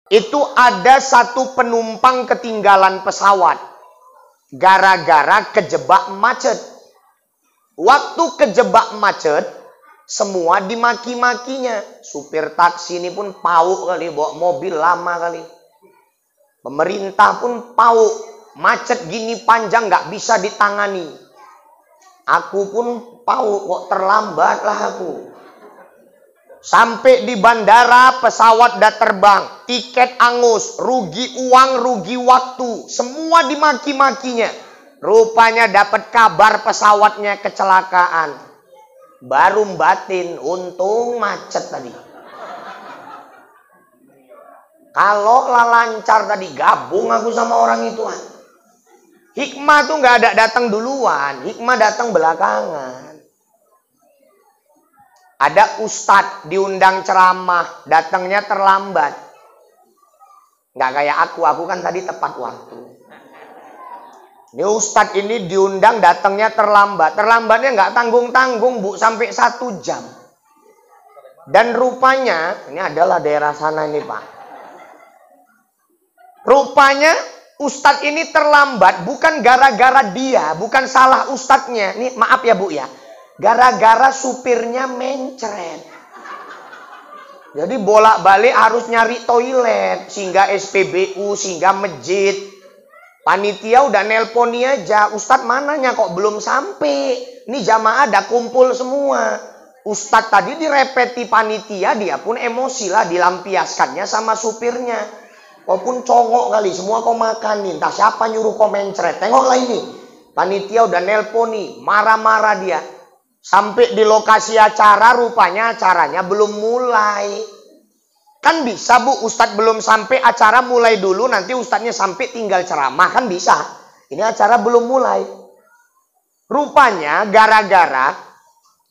Itu ada satu penumpang ketinggalan pesawat. Gara-gara kejebak macet. Waktu kejebak macet, semua dimaki-makinya. Supir taksi ini pun pauk kali, bawa mobil lama kali. Pemerintah pun pauk. Macet gini panjang nggak bisa ditangani. Aku pun pauk, kok terlambat lah aku. Sampai di bandara, pesawat udah terbang, tiket angus, rugi uang, rugi waktu, semua dimaki-makinya. Rupanya dapat kabar pesawatnya kecelakaan. Baru batin, untung macet tadi. Kalau lah lancar tadi, gabung aku sama orang itu. Hikmah tuh nggak ada datang duluan, hikmah datang belakangan. Ada ustadz diundang ceramah, datangnya terlambat. Nggak kayak aku kan tadi tepat waktu. Ini ustadz ini diundang datangnya terlambat. Terlambatnya nggak tanggung-tanggung, Bu, sampai 1 jam. Dan rupanya, ini adalah daerah sana ini, Pak. Rupanya ustadz ini terlambat bukan gara-gara dia, bukan salah ustadznya. Ini maaf ya, Bu ya. Gara-gara supirnya mencret. Jadi bolak-balik harus nyari toilet. Sehingga SPBU, sehingga masjid. Panitia udah nelponi aja. Ustadz mananya kok belum sampai? Ini jamaah ada kumpul semua. Ustadz tadi direpeti panitia, dia pun emosi lah dilampiaskannya sama supirnya. Walaupun congok kali, semua kau makanin. Entah siapa nyuruh kau mencret. Tengoklah ini. Panitia udah nelponi, marah-marah dia. Sampai di lokasi acara, rupanya acaranya belum mulai. Kan bisa, Bu, ustadz belum sampai, acara mulai dulu, nanti ustadznya sampai tinggal ceramah, kan bisa. Ini acara belum mulai. Rupanya gara-gara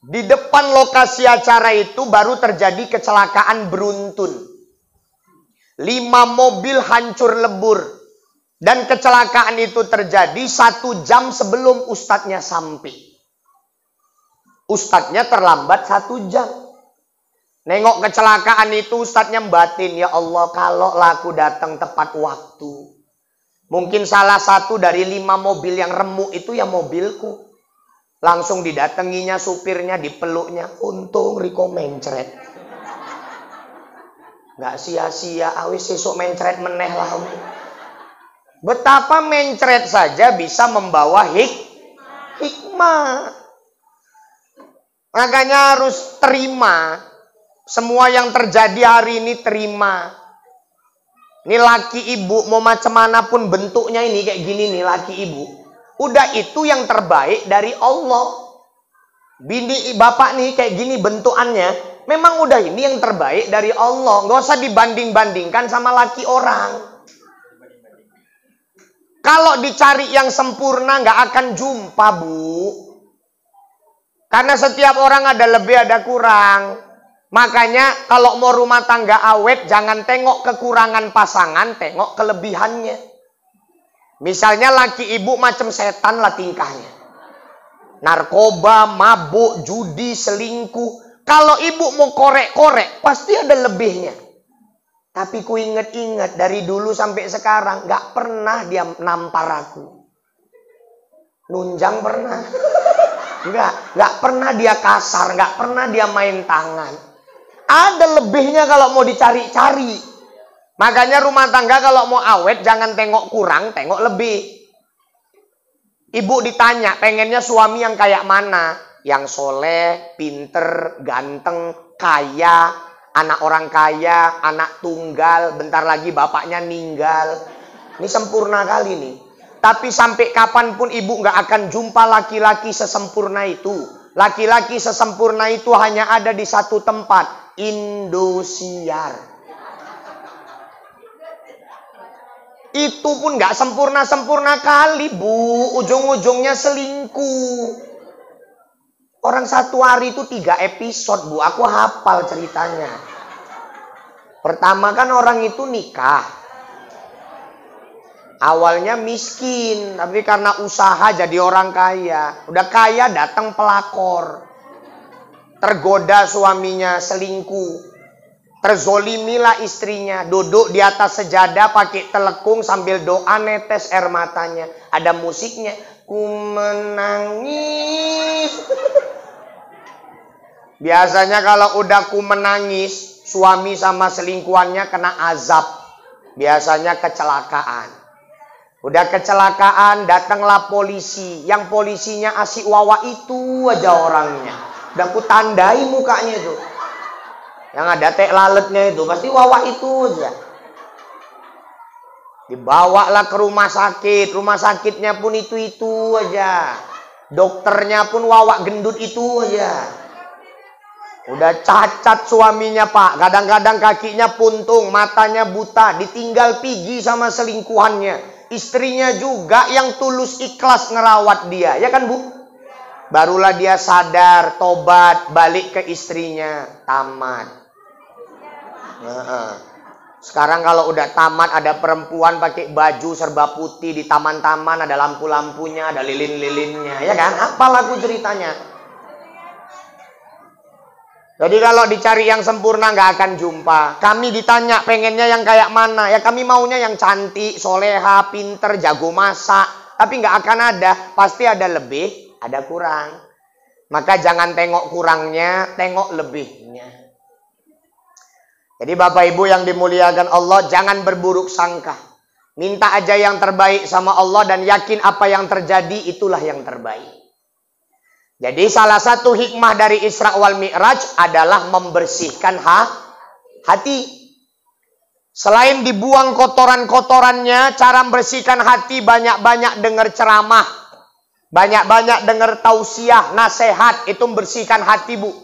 di depan lokasi acara itu baru terjadi kecelakaan beruntun. 5 mobil hancur lebur. Dan kecelakaan itu terjadi 1 jam sebelum ustadznya sampai. Ustadznya terlambat 1 jam. Nengok kecelakaan itu ustadznya batin. Ya Allah, kalau aku datang tepat waktu. Mungkin salah satu dari 5 mobil yang remuk itu ya mobilku. Langsung didatanginya supirnya, dipeluknya. Untung Riko mencret. Gak sia-sia, awis sesuk mencret meneh lah. Betapa mencret saja bisa membawa hikmah. Makanya harus terima. Semua yang terjadi hari ini terima. Ini laki ibu, mau macam mana pun bentuknya ini kayak gini nih laki ibu. Udah itu yang terbaik dari Allah. Bini bapak nih kayak gini bentukannya. Memang udah ini yang terbaik dari Allah. Nggak usah dibanding-bandingkan sama laki orang. Kalau dicari yang sempurna nggak akan jumpa, Bu. Karena setiap orang ada lebih ada kurang. Makanya kalau mau rumah tangga awet, jangan tengok kekurangan pasangan, tengok kelebihannya. Misalnya laki ibu macam setan lah tingkahnya. Narkoba, mabuk, judi, selingkuh. Kalau ibu mau korek-korek, pasti ada lebihnya. Tapi ku inget-inget dari dulu sampai sekarang, gak pernah dia nampar aku. Nunjang pernah. Nggak pernah dia kasar, nggak pernah dia main tangan. Ada lebihnya kalau mau dicari-cari. Makanya rumah tangga kalau mau awet jangan tengok kurang, tengok lebih. Ibu ditanya pengennya suami yang kayak mana? Yang soleh, pinter, ganteng, kaya, anak orang kaya, anak tunggal, bentar lagi bapaknya ninggal. Ini sempurna kali nih. Tapi sampai kapanpun ibu nggak akan jumpa laki-laki sesempurna itu. Laki-laki sesempurna itu hanya ada di satu tempat. Indosiar. Itu pun nggak sempurna-sempurna kali, Bu. Ujung-ujungnya selingkuh. Orang satu hari itu 3 episode, Bu. Aku hafal ceritanya. Pertama kan orang itu nikah. Awalnya miskin, tapi karena usaha jadi orang kaya. Udah kaya datang pelakor. Tergoda suaminya selingkuh. Terzolimilah istrinya, duduk di atas sejadah pakai telekung sambil doa netes air matanya. Ada musiknya, ku menangis. Biasanya kalau udah ku menangis, suami sama selingkuhannya kena azab. Biasanya kecelakaan. Udah kecelakaan, datanglah polisi. Yang polisinya asik wawa itu aja orangnya. Udah ku tandai mukanya itu. Yang ada tek laletnya itu pasti wawa itu aja. Dibawalah ke rumah sakit. Rumah sakitnya pun itu aja. Dokternya pun wawa gendut itu aja. Udah cacat suaminya pak. Kadang-kadang kakinya puntung, matanya buta. Ditinggal pergi sama selingkuhannya. Istrinya juga yang tulus ikhlas ngerawat dia. Ya kan bu? Barulah dia sadar, tobat, balik ke istrinya. Tamat. Sekarang kalau udah tamat, ada perempuan pakai baju serba putih di taman-taman, ada lampu-lampunya, ada lilin-lilinnya, ya kan? Apa lagu ceritanya? Jadi kalau dicari yang sempurna nggak akan jumpa. Kami ditanya pengennya yang kayak mana? Ya kami maunya yang cantik, soleha, pinter, jago masak. Tapi nggak akan ada. Pasti ada lebih, ada kurang. Maka jangan tengok kurangnya, tengok lebihnya. Jadi Bapak Ibu yang dimuliakan Allah, jangan berburuk sangka. Minta aja yang terbaik sama Allah dan yakin apa yang terjadi itulah yang terbaik. Jadi salah satu hikmah dari Isra wal Mi'raj adalah membersihkan hati. Selain dibuang kotoran-kotorannya, cara membersihkan hati banyak-banyak dengar ceramah. Banyak-banyak dengar tausiah, nasihat, itu membersihkan hati bu.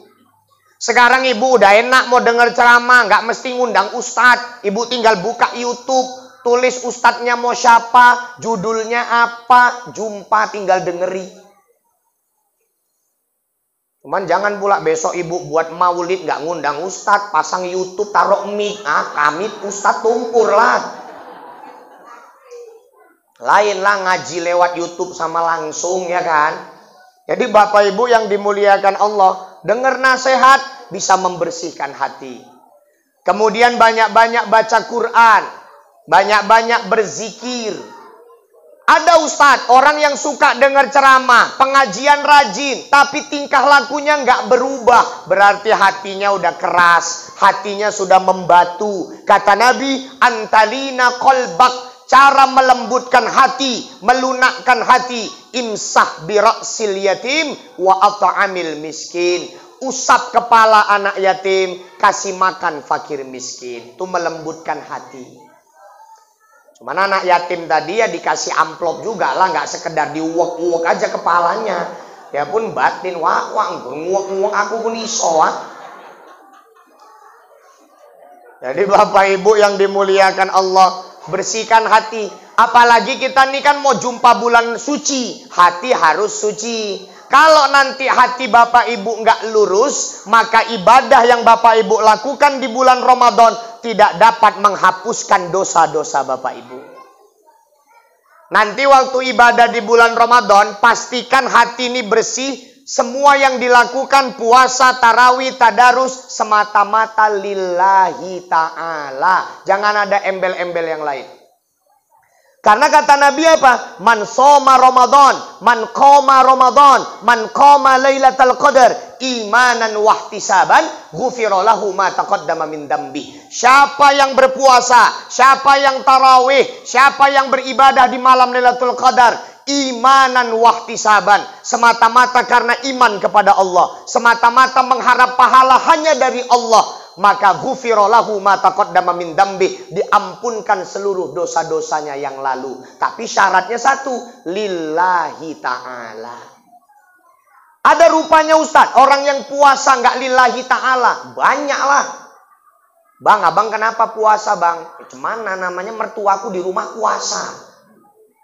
Sekarang ibu udah enak mau dengar ceramah, nggak mesti ngundang ustadz. Ibu tinggal buka YouTube, tulis ustadznya mau siapa, judulnya apa, jumpa tinggal dengeri. Cuman jangan pula besok ibu buat maulid nggak ngundang ustadz, pasang YouTube, taruh mic, kami ustadz tumpur lah. Lain lah ngaji lewat YouTube sama langsung ya kan. Jadi Bapak Ibu yang dimuliakan Allah, dengar nasihat bisa membersihkan hati. Kemudian banyak-banyak baca Quran, banyak-banyak berzikir. Ada ustadz, orang yang suka dengar ceramah, pengajian rajin, tapi tingkah lakunya nggak berubah. Berarti hatinya udah keras, hatinya sudah membatu. Kata Nabi, antalina qalbak. Cara melembutkan hati, melunakkan hati, imsah bira'sil yatim wa at'amil miskin. Usap kepala anak yatim, kasih makan fakir miskin. Itu melembutkan hati. Cuman anak yatim tadi ya dikasih amplop juga lah, nggak sekedar diuwek-uwek aja kepalanya. Ya pun batin, wah, nguwek-nguwek aku pun iso. Jadi Bapak Ibu yang dimuliakan Allah, bersihkan hati. Apalagi kita nih kan mau jumpa bulan suci, hati harus suci. Kalau nanti hati Bapak Ibu nggak lurus, maka ibadah yang Bapak Ibu lakukan di bulan Ramadan tidak dapat menghapuskan dosa-dosa Bapak Ibu. Nanti waktu ibadah di bulan Ramadan, pastikan hati ini bersih. Semua yang dilakukan puasa, tarawih, tadarus semata-mata lillahi ta'ala. Jangan ada embel-embel yang lain. Karena kata Nabi apa? Man shoma Ramadan, man qoma Ramadan, man qoma Lailatul Qadar imanan wahtisaban ghufira lahu ma taqaddama min dambi. Siapa yang berpuasa, siapa yang tarawih, siapa yang beribadah di malam Lailatul Qadar, imanan wahtisaban, semata-mata karena iman kepada Allah, semata-mata mengharap pahala hanya dari Allah, maka ghufira lahu ma taqaddama min dambi, diampunkan seluruh dosa-dosanya yang lalu. Tapi syaratnya satu, lillahi ta'ala. Ada rupanya Ustadz, orang yang puasa nggak lillahi ta'ala, banyak lah. Bang, abang kenapa puasa bang? Cuman namanya mertuaku di rumah puasa.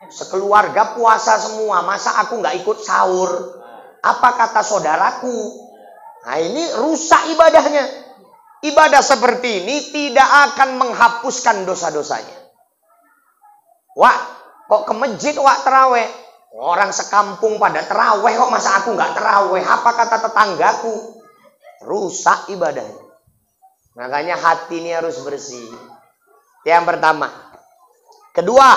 Sekeluarga puasa semua, masa aku nggak ikut sahur? Apa kata saudaraku? Nah ini rusak ibadahnya. Ibadah seperti ini tidak akan menghapuskan dosa-dosanya. Wah, kok ke masjid wak terawih? Orang sekampung pada terawih, kok masa aku nggak terawih? Apa kata tetanggaku? Rusak ibadahnya. Makanya hati ini harus bersih. Yang pertama. Kedua,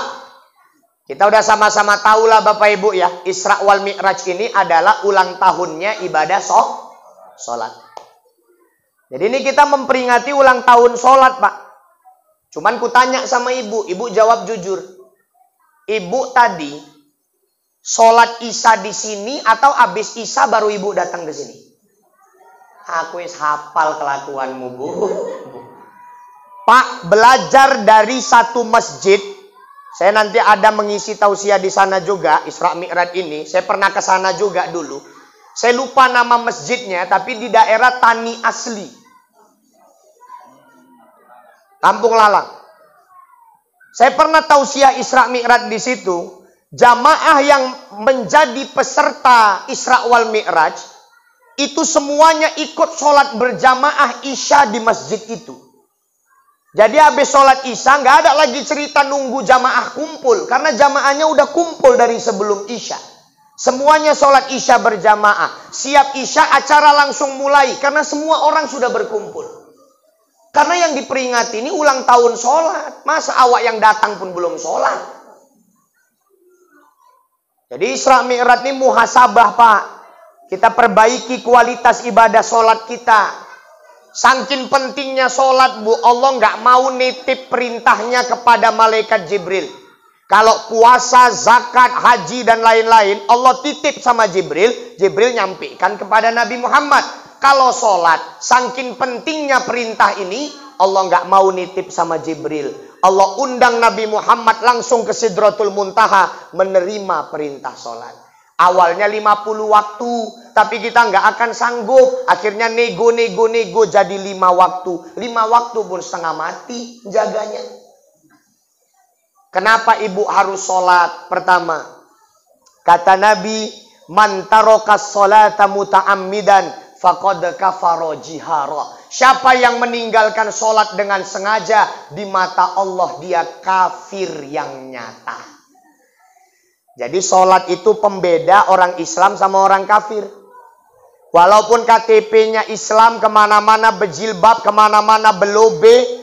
kita udah sama-sama tahu lah Bapak Ibu ya, Isra wal Mi'raj ini adalah ulang tahunnya ibadah sholat. Jadi ini kita memperingati ulang tahun sholat, Pak. Cuman ku tanya sama ibu jawab jujur. Ibu tadi sholat Isya di sini atau habis Isya baru ibu datang ke sini? Aku is hafal kelakuanmu, Bu. Pak, belajar dari satu masjid. Saya nanti ada mengisi tausiah di sana juga, Isra Mi'raj ini. Saya pernah ke sana juga dulu. Saya lupa nama masjidnya, tapi di daerah Tani Asli. Kampung Lalang. Saya pernah tausiah Isra Mi'raj di situ. Jamaah yang menjadi peserta Isra wal Mi'raj, itu semuanya ikut sholat berjamaah Isya di masjid itu. Jadi habis sholat Isya nggak ada lagi cerita nunggu jamaah kumpul. Karena jamaahnya udah kumpul dari sebelum Isya. Semuanya sholat Isya berjamaah. Siap Isya acara langsung mulai. Karena semua orang sudah berkumpul. Karena yang diperingati ini ulang tahun sholat. Masa awak yang datang pun belum sholat. Jadi Isra Mi'raj ini muhasabah Pak. Kita perbaiki kualitas ibadah sholat kita. Saking pentingnya sholat Bu, Allah nggak mau nitip perintahnya kepada malaikat Jibril. Kalau puasa, zakat, haji dan lain-lain, Allah titip sama Jibril. Jibril nyampaikan kepada Nabi Muhammad. Kalau sholat, saking pentingnya perintah ini, Allah nggak mau nitip sama Jibril. Allah undang Nabi Muhammad langsung ke Sidratul Muntaha menerima perintah sholat. Awalnya 50 waktu, tapi kita nggak akan sanggup. Akhirnya nego jadi 5 waktu. 5 waktu pun setengah mati jaganya. Kenapa ibu harus sholat? Pertama, kata Nabi, man tarokas sholata muta'ammidan faqad kafara jihara. Siapa yang meninggalkan sholat dengan sengaja, di mata Allah dia kafir yang nyata. Jadi sholat itu pembeda orang Islam sama orang kafir. Walaupun KTP-nya Islam, kemana-mana berjilbab, kemana-mana belobe.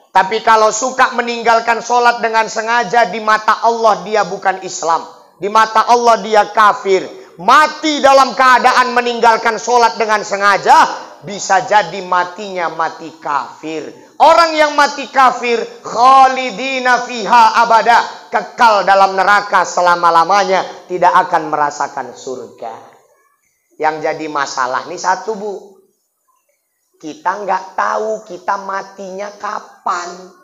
Tapi kalau suka meninggalkan sholat dengan sengaja, di mata Allah dia bukan Islam. Di mata Allah dia kafir. Mati dalam keadaan meninggalkan sholat dengan sengaja, bisa jadi matinya mati kafir. Orang yang mati kafir, khalidina fiha abada, kekal dalam neraka selama-lamanya, tidak akan merasakan surga. Yang jadi masalah nih satu Bu, kita nggak tahu kita matinya kapan.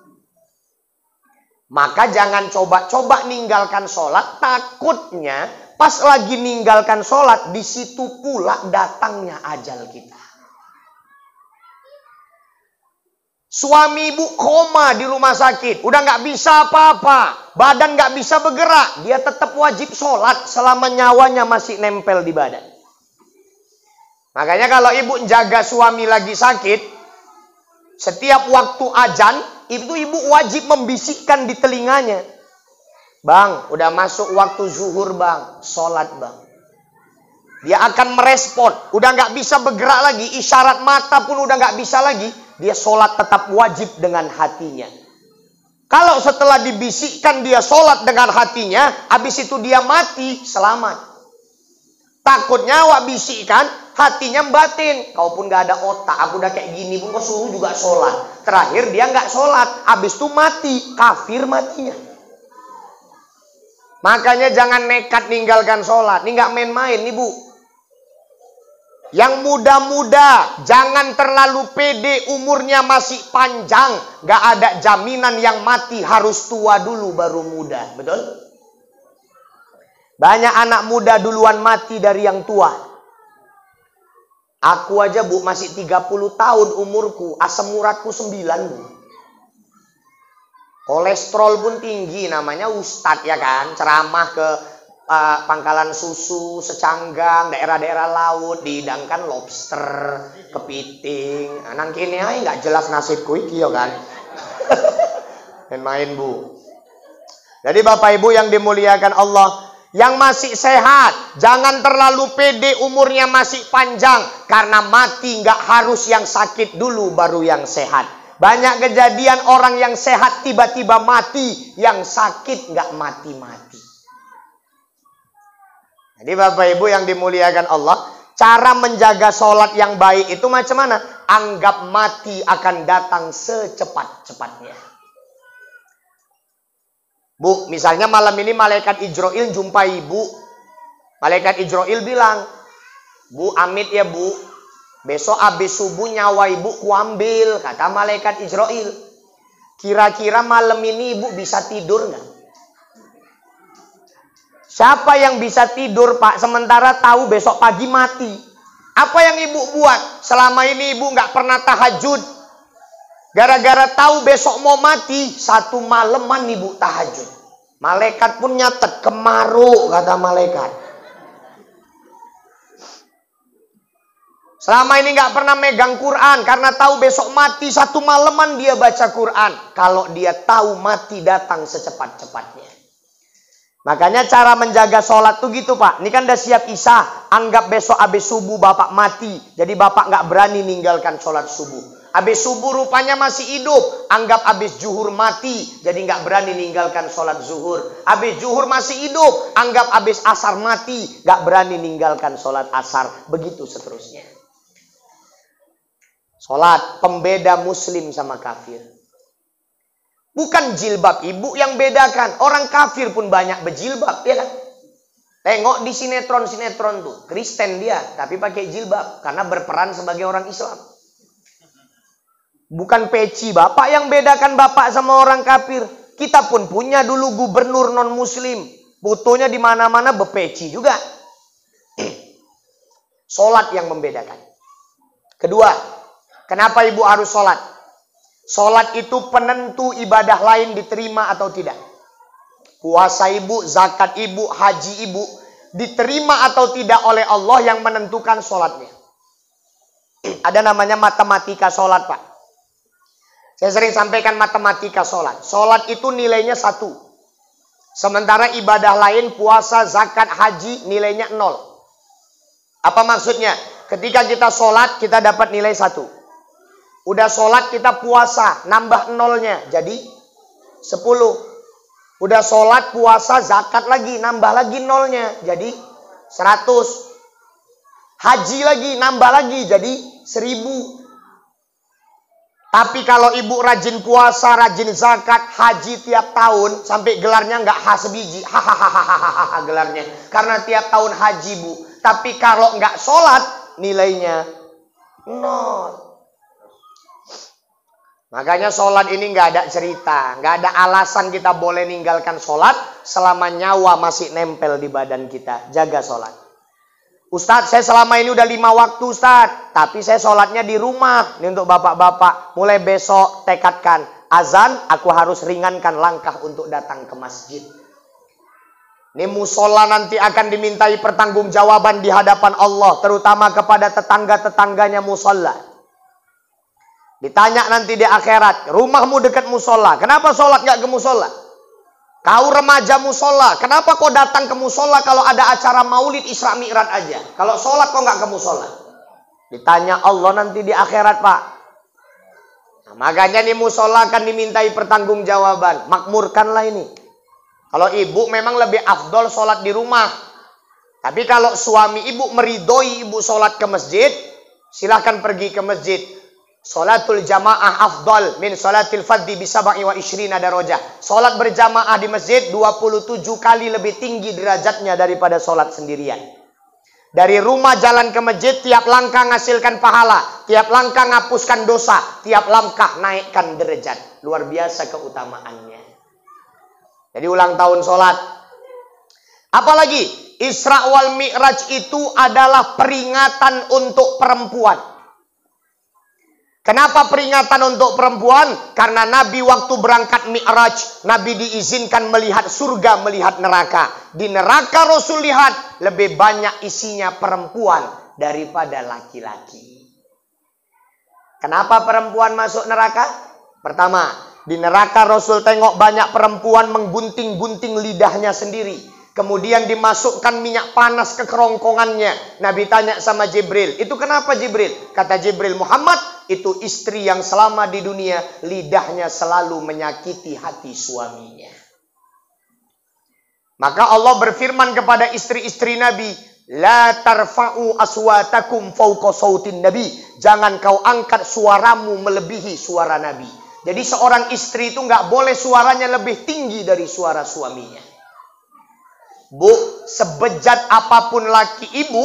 Maka jangan coba-coba ninggalkan sholat, takutnya pas lagi ninggalkan sholat, di situ pula datangnya ajal kita. Suami ibu koma di rumah sakit, udah nggak bisa apa-apa, badan nggak bisa bergerak, dia tetap wajib sholat selama nyawanya masih nempel di badan. Makanya kalau ibu jaga suami lagi sakit, setiap waktu azan, itu ibu wajib membisikkan di telinganya. Bang, udah masuk waktu zuhur bang, sholat bang. Dia akan merespon, udah nggak bisa bergerak lagi, isyarat mata pun udah nggak bisa lagi. Dia sholat tetap wajib dengan hatinya. Kalau setelah dibisikkan dia sholat dengan hatinya, habis itu dia mati, selamat. Takutnya awak bisikkan, hatinya batin. Kau pun gak ada otak, aku udah kayak gini pun kau suruh juga sholat. Terakhir dia gak sholat, habis itu mati, kafir matinya. Makanya jangan nekat ninggalkan sholat. Ini gak main-main nih Bu. Yang muda-muda, jangan terlalu pede, umurnya masih panjang. Gak ada jaminan yang mati harus tua dulu baru muda. Betul? Banyak anak muda duluan mati dari yang tua. Aku aja Bu, masih 30 tahun umurku, asam uratku 9 Bu. Kolesterol pun tinggi, namanya ustadz ya kan. Ceramah ke Pangkalan Susu, Secanggang, daerah-daerah laut, dihidangkan lobster, kepiting. Nang kene ae nggak jelas nasibku iki ya kan. Main-main Bu. Jadi Bapak Ibu yang dimuliakan Allah, Yang masih sehat, jangan terlalu pede umurnya masih panjang. Karena mati nggak harus yang sakit dulu baru yang sehat. Banyak kejadian orang yang sehat tiba-tiba mati. Yang sakit nggak mati-mati. Jadi Bapak Ibu yang dimuliakan Allah, cara menjaga sholat yang baik itu macam mana? Anggap mati akan datang secepat-cepatnya. Bu, misalnya malam ini malaikat Ijroil jumpai ibu. Malaikat Ijroil bilang, Bu, amit ya bu, besok habis subuh nyawa ibu kuambil, kata malaikat Ijroil. Kira-kira malam ini ibu bisa tidur nggak? Siapa yang bisa tidur Pak, sementara tahu besok pagi mati? Apa yang ibu buat? Selama ini ibu nggak pernah tahajud. Gara-gara tahu besok mau mati, satu malaman ibu tahajud. Malaikat pun nyatet, kemaru, kata malaikat. Selama ini nggak pernah megang Quran, karena tahu besok mati, satu malaman dia baca Quran. Kalau dia tahu mati datang secepat-cepatnya. Makanya cara menjaga sholat tuh gitu Pak. Ini kan udah siap Isya, anggap besok habis subuh Bapak mati. Jadi Bapak nggak berani ninggalkan sholat subuh. Habis subuh rupanya masih hidup. Anggap habis zuhur mati. Jadi nggak berani ninggalkan sholat zuhur. Habis zuhur masih hidup. Anggap habis asar mati. Nggak berani ninggalkan sholat asar. Begitu seterusnya. Sholat pembeda muslim sama kafir. Bukan jilbab ibu yang bedakan. Orang kafir pun banyak berjilbab. Ya kan? Tengok di sinetron-sinetron tuh. Kristen dia. Tapi pakai jilbab. Karena berperan sebagai orang Islam. Bukan peci Bapak yang bedakan Bapak sama orang kafir. Kita pun punya dulu gubernur non muslim. Fotonya di mana-mana berpeci juga. Sholat yang membedakan. Kedua, kenapa ibu harus sholat? Sholat itu penentu ibadah lain diterima atau tidak. Puasa ibu, zakat ibu, haji ibu diterima atau tidak oleh Allah yang menentukan sholatnya. Ada namanya matematika sholat Pak. Saya sering sampaikan matematika sholat. Sholat itu nilainya 1. Sementara ibadah lain, puasa, zakat, haji, nilainya 0. Apa maksudnya? Ketika kita sholat, kita dapat nilai 1. Udah sholat, kita puasa, nambah 0-nya. Jadi 10. Udah sholat, puasa, zakat lagi, nambah lagi 0-nya. Jadi 100. Haji lagi, nambah lagi, jadi 1000. Tapi kalau ibu rajin puasa, rajin zakat, haji tiap tahun, sampai gelarnya nggak sebiji, hahaha gelarnya. Karena tiap tahun haji bu. Tapi kalau nggak sholat, nilainya 0. Makanya sholat ini nggak ada cerita, nggak ada alasan kita boleh ninggalkan sholat selama nyawa masih nempel di badan kita. Jaga sholat. Ustadz, saya selama ini udah 5 waktu Ustadz. Tapi saya sholatnya di rumah. Ini untuk bapak-bapak. Mulai besok tekadkan. Azan, aku harus ringankan langkah untuk datang ke masjid. Ini musola nanti akan dimintai pertanggungjawaban di hadapan Allah. Terutama kepada tetangga-tetangganya musola. Ditanya nanti di akhirat. Rumahmu dekat musola. Kenapa sholat gak ke musola? Kau remaja musola, kenapa kau datang ke musola kalau ada acara maulid Isra Mi'raj aja? Kalau sholat kau nggak ke musola? Ditanya Allah nanti di akhirat Pak. Nah, makanya nih musola akan dimintai pertanggungjawaban. Makmurkanlah ini. Kalau ibu memang lebih afdol sholat di rumah. Tapi kalau suami ibu meridhoi ibu sholat ke masjid, silahkan pergi ke masjid. Sholatul jamaah afdal min sholatil fadhi bisaba'i wa ishrina darajah. Sholat berjamaah di masjid 27 kali lebih tinggi derajatnya daripada sholat sendirian. Dari rumah jalan ke masjid, tiap langkah menghasilkan pahala. Tiap langkah ngapuskan dosa. Tiap langkah naikkan derajat. Luar biasa keutamaannya. Jadi ulang tahun sholat. Apalagi Isra wal Mi'raj itu adalah peringatan untuk perempuan. Kenapa peringatan untuk perempuan? Karena Nabi waktu berangkat Mi'raj, Nabi diizinkan melihat surga, melihat neraka. Di neraka Rasul lihat lebih banyak isinya perempuan daripada laki-laki. Kenapa perempuan masuk neraka? Pertama, di neraka Rasul tengok banyak perempuan menggunting-gunting lidahnya sendiri. Kemudian dimasukkan minyak panas ke kerongkongannya. Nabi tanya sama Jibril, itu kenapa Jibril? Kata Jibril, Muhammad, itu istri yang selama di dunia lidahnya selalu menyakiti hati suaminya. Maka Allah berfirman kepada istri-istri Nabi, la tarfa'u aswatakum fawqa sautin Nabi. Jangan kau angkat suaramu melebihi suara Nabi. Jadi seorang istri itu nggak boleh suaranya lebih tinggi dari suara suaminya. Bu, sebejat apapun laki ibu,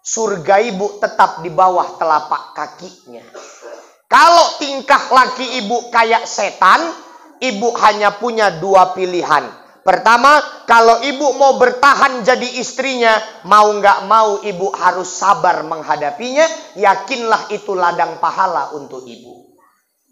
surga ibu tetap di bawah telapak kakinya. Kalau tingkah laki ibu kayak setan, ibu hanya punya dua pilihan. Pertama, kalau ibu mau bertahan jadi istrinya, mau nggak mau ibu harus sabar menghadapinya. Yakinlah itu ladang pahala untuk ibu.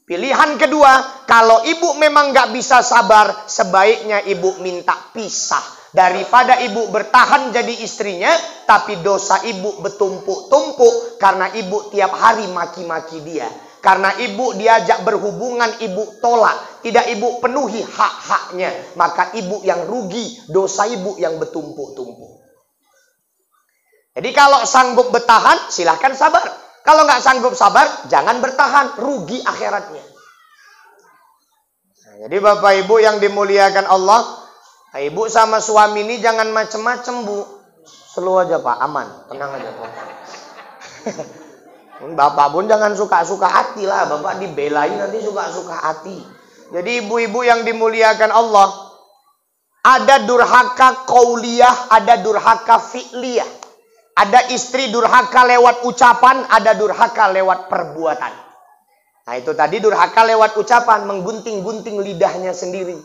Pilihan kedua, kalau ibu memang nggak bisa sabar, sebaiknya ibu minta pisah. Daripada ibu bertahan jadi istrinya, tapi dosa ibu bertumpuk-tumpuk karena ibu tiap hari maki-maki dia. Karena ibu diajak berhubungan, ibu tolak. Tidak ibu penuhi hak-haknya. Maka ibu yang rugi, dosa ibu yang bertumpuk-tumpuk. Jadi kalau sanggup bertahan, silahkan sabar. Kalau nggak sanggup sabar, jangan bertahan. Rugi akhiratnya. Nah, jadi Bapak Ibu yang dimuliakan Allah, ibu sama suami ini jangan macem-macem, Bu. Slow aja, Pak. Aman. Tenang aja, Pak. Bapak pun jangan suka-suka hati lah. Bapak dibelain nanti suka-suka hati. Jadi ibu-ibu yang dimuliakan Allah, ada durhaka qauliyah, ada durhaka fi'liyah. Ada istri durhaka lewat ucapan, ada durhaka lewat perbuatan. Nah itu tadi durhaka lewat ucapan, menggunting-gunting lidahnya sendiri.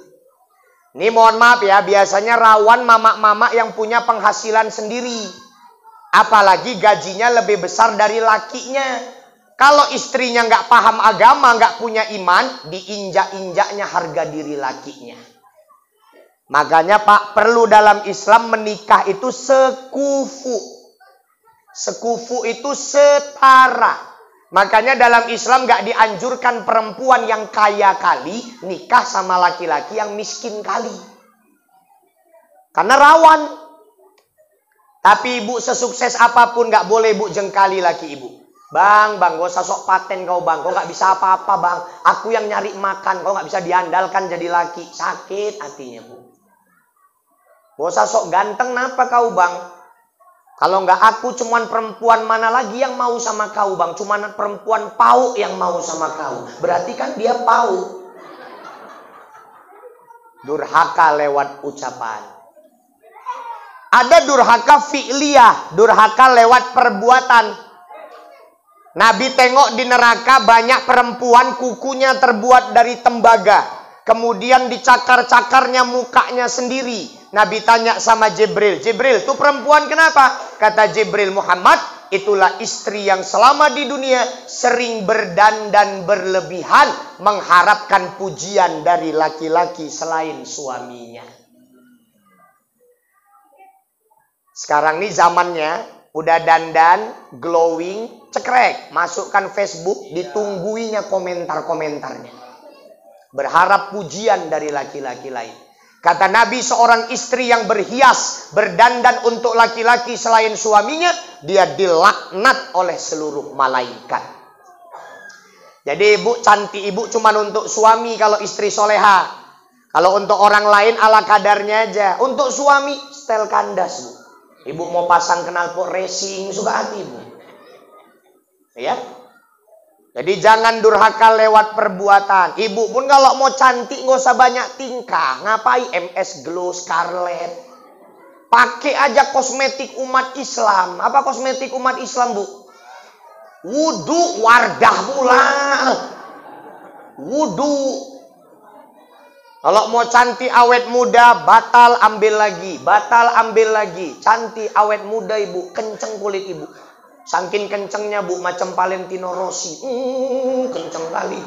Ini mohon maaf ya, biasanya rawan mama-mama yang punya penghasilan sendiri. Apalagi gajinya lebih besar dari lakinya. Kalau istrinya nggak paham agama, nggak punya iman, diinjak-injaknya harga diri lakinya. Makanya Pak, perlu dalam Islam menikah itu sekufu. Sekufu itu setara. Makanya dalam Islam nggak dianjurkan perempuan yang kaya kali nikah sama laki-laki yang miskin kali. Karena rawan. Tapi ibu sesukses apapun nggak boleh ibu jengkali laki ibu. Bang, gak usah sok paten kau bang. Kau nggak bisa apa-apa bang. Aku yang nyari makan. Kau nggak bisa diandalkan jadi laki. Sakit hatinya bu. Gak usah sok ganteng kenapa kau bang. Kalau nggak aku, cuman perempuan mana lagi yang mau sama kau bang? Cuman perempuan pau yang mau sama kau. Berarti kan dia pau. Durhaka lewat ucapan. Ada durhaka fi'liyah. Durhaka lewat perbuatan. Nabi tengok di neraka banyak perempuan kukunya terbuat dari tembaga. Kemudian dicakar-cakarnya mukanya sendiri. Nabi tanya sama Jibril, Jibril, itu perempuan kenapa? Kata Jibril, Muhammad, itulah istri yang selama di dunia sering berdandan berlebihan, mengharapkan pujian dari laki-laki selain suaminya. Sekarang ini zamannya, udah dandan, glowing, cekrek, masukkan Facebook, ditungguinya komentar-komentarnya. Berharap pujian dari laki-laki lain. Kata Nabi, seorang istri yang berhias, berdandan untuk laki-laki selain suaminya, dia dilaknat oleh seluruh malaikat. Jadi ibu, cantik ibu cuma untuk suami kalau istri soleha. Kalau untuk orang lain ala kadarnya aja. Untuk suami, setel kandas bu. Ibu mau pasang knalpot racing, suka hati bu. Ya. Jadi jangan durhaka lewat perbuatan. Ibu pun kalau mau cantik nggak usah banyak tingkah. Ngapain MS Glow, Scarlett. Pakai aja kosmetik umat Islam. Apa kosmetik umat Islam bu? Wudu, Wardah pula. Wudu. Kalau mau cantik awet muda, batal ambil lagi. Batal ambil lagi. Cantik awet muda ibu, kenceng kulit ibu. Saking kencengnya bu, macam Valentino Rossi. Kenceng kali.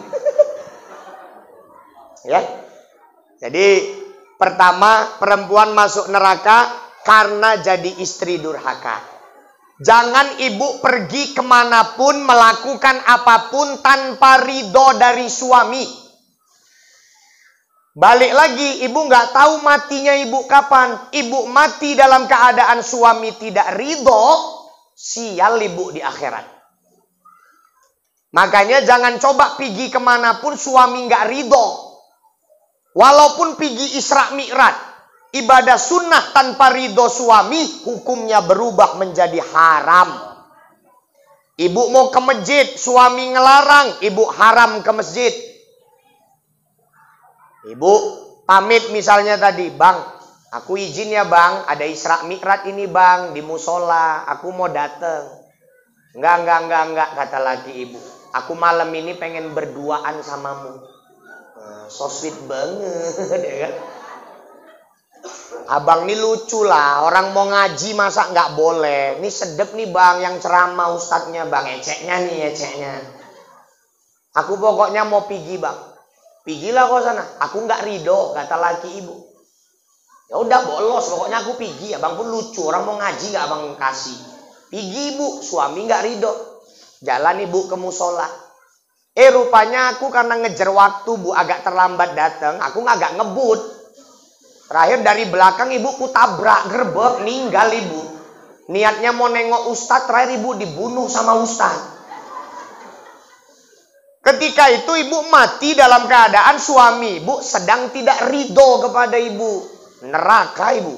Ya. Jadi pertama, perempuan masuk neraka karena jadi istri durhaka. Jangan ibu pergi kemanapun, melakukan apapun tanpa ridho dari suami. Balik lagi, ibu nggak tahu matinya ibu kapan. Ibu mati dalam keadaan suami tidak ridho, sial ibu di akhirat. Makanya jangan coba pergi kemanapun suami nggak ridho. Walaupun pergi Isra Mi'raj, ibadah sunnah tanpa ridho suami, hukumnya berubah menjadi haram. Ibu mau ke masjid, suami ngelarang, ibu haram ke masjid. Ibu pamit misalnya tadi, bang, aku izin ya bang, ada Isra Mi'raj ini bang, di musola, aku mau dateng. Enggak, kata laki ibu. Aku malam ini pengen berduaan samamu. So sweet banget, ya kan? Abang ini lucu lah, orang mau ngaji masa nggak boleh. Ini sedep nih bang, yang ceramah ustadznya bang, eceknya nih, eceknya. Aku pokoknya mau pergi bang. Pigilah kau sana. Aku nggak ridho, kata laki ibu. Ya udah bolos, pokoknya aku pergi. Abang pun lucu, orang mau ngaji nggak abang kasih. Pergi ibu, suami nggak ridho. Jalan ibu ke musola. Rupanya aku karena ngejar waktu bu, agak terlambat datang. Aku agak ngebut. Terakhir dari belakang ibu ku tabrak, gerbek, ninggal ibu. Niatnya mau nengok ustadz, terakhir ibu dibunuh sama ustadz. Ketika itu ibu mati dalam keadaan suami ibu sedang tidak ridho kepada ibu. Neraka ibu.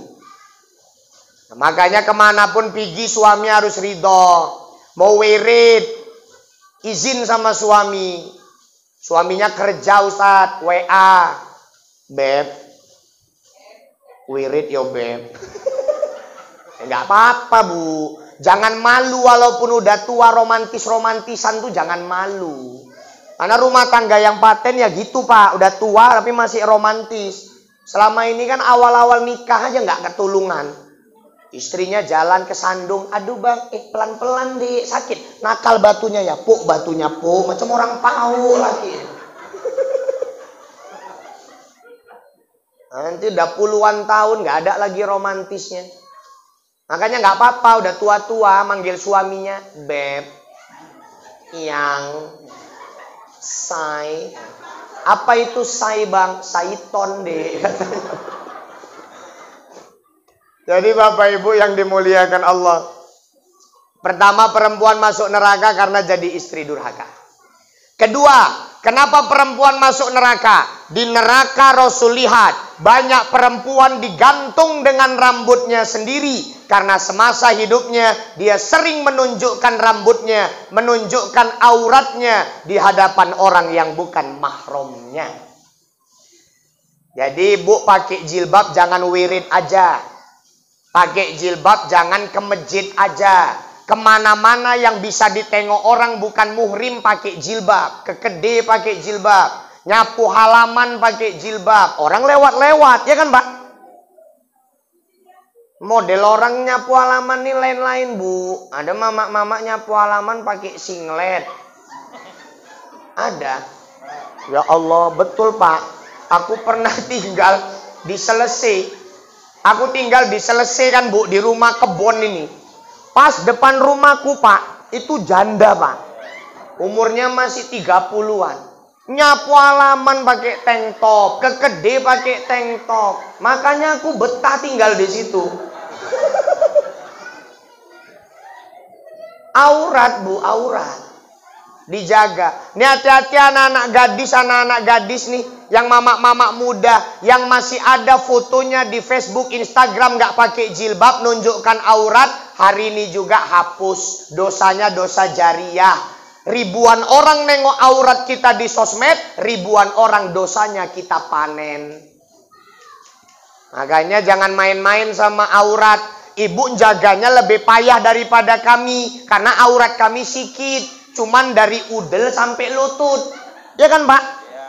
Nah, makanya kemanapun pergi suami harus ridho. Mau wirid, izin sama suami. Suaminya kerja ustadz, WA. Beb, wirid yo beb. Enggak apa-apa bu. Jangan malu walaupun udah tua, romantisan tuh jangan malu. Karena rumah tangga yang paten ya gitu pak. Udah tua tapi masih romantis. Selama ini kan awal-awal nikah aja nggak ketulungan. Istrinya jalan ke sandung. Aduh bang, pelan-pelan deh, sakit. Nakal batunya ya, puk batunya puk. Macam orang pau lagi. Nanti udah puluhan tahun nggak ada lagi romantisnya. Makanya nggak apa-apa, udah tua-tua manggil suaminya beb, yang say. Apa itu say bang? Saiton deh. Jadi bapak ibu yang dimuliakan Allah. Pertama, perempuan masuk neraka karena jadi istri durhaka. Kedua, kenapa perempuan masuk neraka? Di neraka Rasul lihat banyak perempuan digantung dengan rambutnya sendiri. Karena semasa hidupnya dia sering menunjukkan rambutnya, menunjukkan auratnya di hadapan orang yang bukan mahramnya. Jadi ibu pakai jilbab jangan wirid aja. Pakai jilbab jangan ke masjid aja. Kemana-mana yang bisa ditengok orang bukan muhrim pakai jilbab. Ke kedai pakai jilbab. Nyapu halaman pakai jilbab. Orang lewat-lewat, ya kan Pak? Model orang nyapu halaman ini lain-lain bu. Ada mama-mama nyapu halaman pakai singlet. Ada. Ya Allah, betul Pak. Aku pernah tinggal di Selesai. Aku tinggal di Selesai kan bu, di rumah kebon ini. Pas depan rumahku Pak, itu janda Pak. Umurnya masih 30-an. Nyapu halaman pakai tank top, ke kedai pakai tank top. Makanya aku betah tinggal di situ. Aurat bu, aurat dijaga. Ini hati-hati anak-anak gadis nih, yang mama-mama muda yang masih ada fotonya di Facebook, Instagram nggak pakai jilbab, nunjukkan aurat. Hari ini juga hapus, dosanya dosa jariah. Ribuan orang nengok aurat kita di sosmed, ribuan orang dosanya kita panen. Makanya jangan main-main sama aurat. Ibu jaganya lebih payah daripada kami. Karena aurat kami sikit. Cuman dari udel sampai lutut. Ya kan Pak? Ya.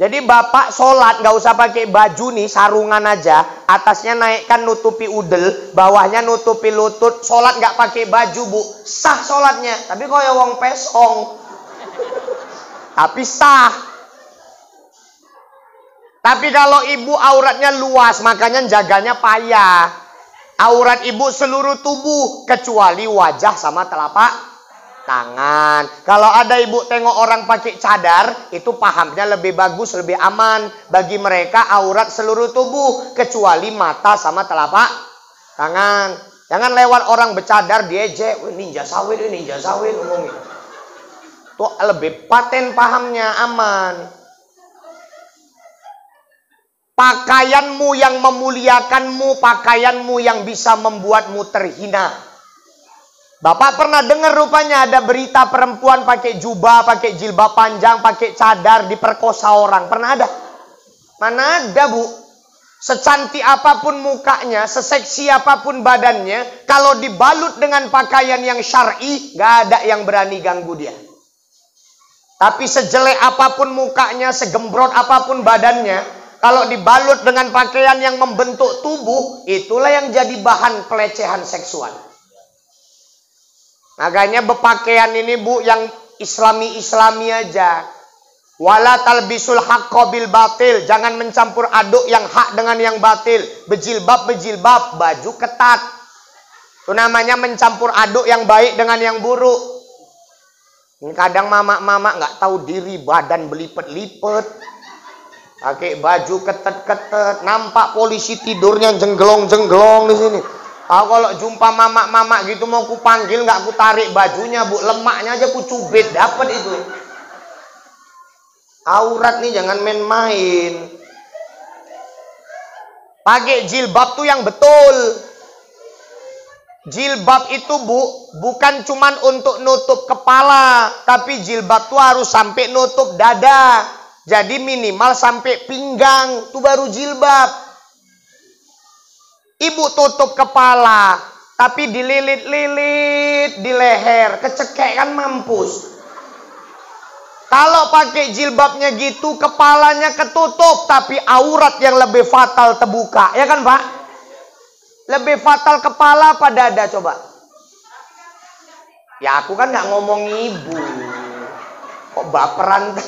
Jadi bapak sholat gak usah pakai baju nih, sarungan aja. Atasnya naikkan nutupi udel, bawahnya nutupi lutut. Sholat gak pakai baju bu, sah sholatnya. Tapi kok ya wong pesong. Tapi sah. Tapi kalau ibu auratnya luas, makanya jaganya payah. Aurat ibu seluruh tubuh, kecuali wajah sama telapak tangan. Kalau ada ibu tengok orang pakai cadar, itu pahamnya lebih bagus, lebih aman. Bagi mereka aurat seluruh tubuh, kecuali mata sama telapak tangan. Jangan lewat orang bercadar, diejek, ninja sawit, ngomongin. Tuh lebih paten pahamnya, aman. Pakaianmu yang memuliakanmu, pakaianmu yang bisa membuatmu terhina. Bapak pernah dengar rupanya ada berita perempuan pakai jubah, pakai jilbab panjang, pakai cadar diperkosa orang. Pernah ada? Mana ada, Bu? Secantik apapun mukanya, seseksi apapun badannya, kalau dibalut dengan pakaian yang syar'i, gak ada yang berani ganggu dia. Tapi sejelek apapun mukanya, segembrot apapun badannya, kalau dibalut dengan pakaian yang membentuk tubuh, itulah yang jadi bahan pelecehan seksual. Makanya berpakaian ini, Bu, yang islami aja. Wala talbisul haqqo bil batil. Jangan mencampur aduk yang hak dengan yang batil. Berjilbab, baju ketat. Itu namanya mencampur aduk yang baik dengan yang buruk. Kadang mama-mama nggak tahu diri, badan belipet-lipet. Pakai baju ketet-ketet, nampak polisi tidurnya jenggelong-jenggelong di sini. Kalau jumpa mama-mama gitu mau ku panggil, nggak ku tarik bajunya, Bu, lemaknya aja ku cubit, dapat itu. Aurat nih jangan main-main. Pakai jilbab tuh yang betul. Jilbab itu, Bu, bukan cuman untuk nutup kepala, tapi jilbab tuh harus sampai nutup dada. Jadi minimal sampai pinggang, itu baru jilbab. Ibu tutup kepala, tapi dililit-lilit di leher, kecekek kan mampus. Kalau pakai jilbabnya gitu, kepalanya ketutup, tapi aurat yang lebih fatal terbuka. Ya kan, Pak? Lebih fatal kepala apa dada, coba? Ya aku kan nggak ngomong ibu. Kok baperan kan?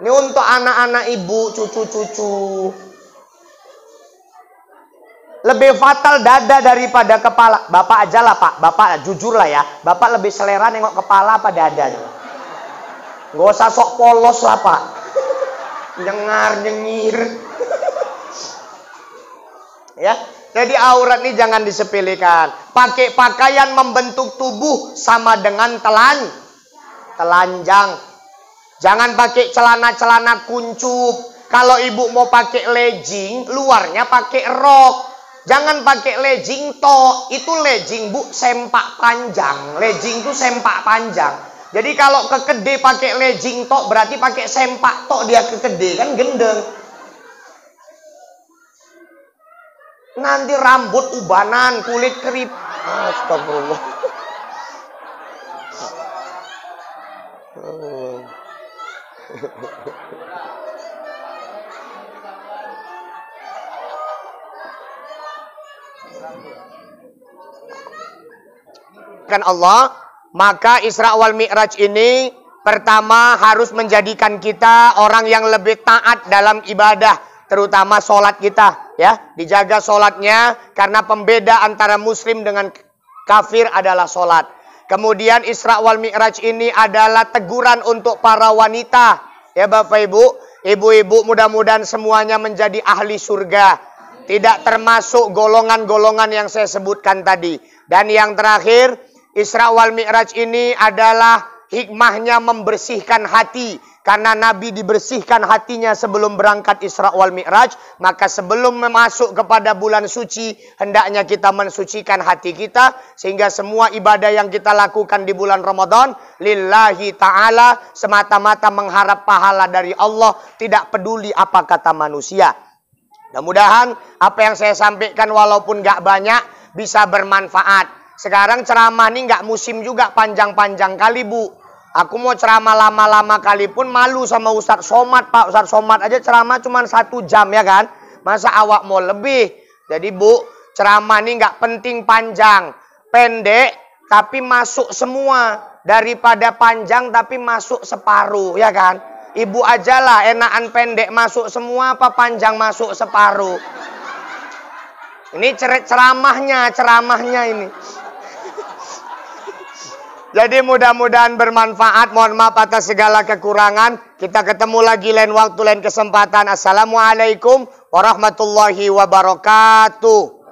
Ini untuk anak-anak ibu, cucu-cucu. Lebih fatal dada daripada kepala. Bapak aja lah, Pak. Bapak jujur lah ya. Bapak lebih selera nengok kepala apa dada? Gak usah sok polos lah, Pak. Nyengir. Ya. Jadi aurat ini jangan disepelekan. Pakai pakaian membentuk tubuh sama dengan telanjang. Jangan pakai celana-celana kuncup. Kalau ibu mau pakai legging, luarnya pakai rok. Jangan pakai legging tok. Itu legging, Bu, sempak panjang. Legging itu sempak panjang. Jadi kalau ke kede pakai legging tok, berarti pakai sempak tok dia ke kede. Kan gendeng. Nanti rambut ubanan, kulit kerip. Astagfirullah. Kan Allah, maka Isra wal Mi'raj ini pertama harus menjadikan kita orang yang lebih taat dalam ibadah, terutama sholat kita, ya. Dijaga sholatnya karena pembeda antara muslim dengan kafir adalah sholat. Kemudian Isra wal Mi'raj ini adalah teguran untuk para wanita. Ya Bapak Ibu, ibu-ibu mudah-mudahan semuanya menjadi ahli surga. Tidak termasuk golongan-golongan yang saya sebutkan tadi. Dan yang terakhir, Isra wal Mi'raj ini adalah hikmahnya membersihkan hati. Karena Nabi dibersihkan hatinya sebelum berangkat Isra wal Mi'raj. Maka sebelum masuk kepada bulan suci, hendaknya kita mensucikan hati kita. Sehingga semua ibadah yang kita lakukan di bulan Ramadan, lillahi ta'ala, semata-mata mengharap pahala dari Allah. Tidak peduli apa kata manusia. Mudah-mudahan apa yang saya sampaikan walaupun gak banyak, bisa bermanfaat. Sekarang ceramah ini gak musim juga panjang-panjang kali, Bu. Aku mau ceramah lama-lama kali pun malu sama Ustadz Somad, Pak. Ustadz Somad aja ceramah cuma 1 jam, ya kan? Masa awak mau lebih? Jadi, Bu, ceramah ini nggak penting panjang. Pendek, tapi masuk semua. Daripada panjang, tapi masuk separuh, ya kan? Ibu aja lah, enakan pendek masuk semua, apa panjang masuk separuh? Ini ceramahnya ini. Jadi mudah-mudahan bermanfaat. Mohon maaf atas segala kekurangan. Kita ketemu lagi lain waktu, lain kesempatan. Assalamualaikum warahmatullahi wabarakatuh.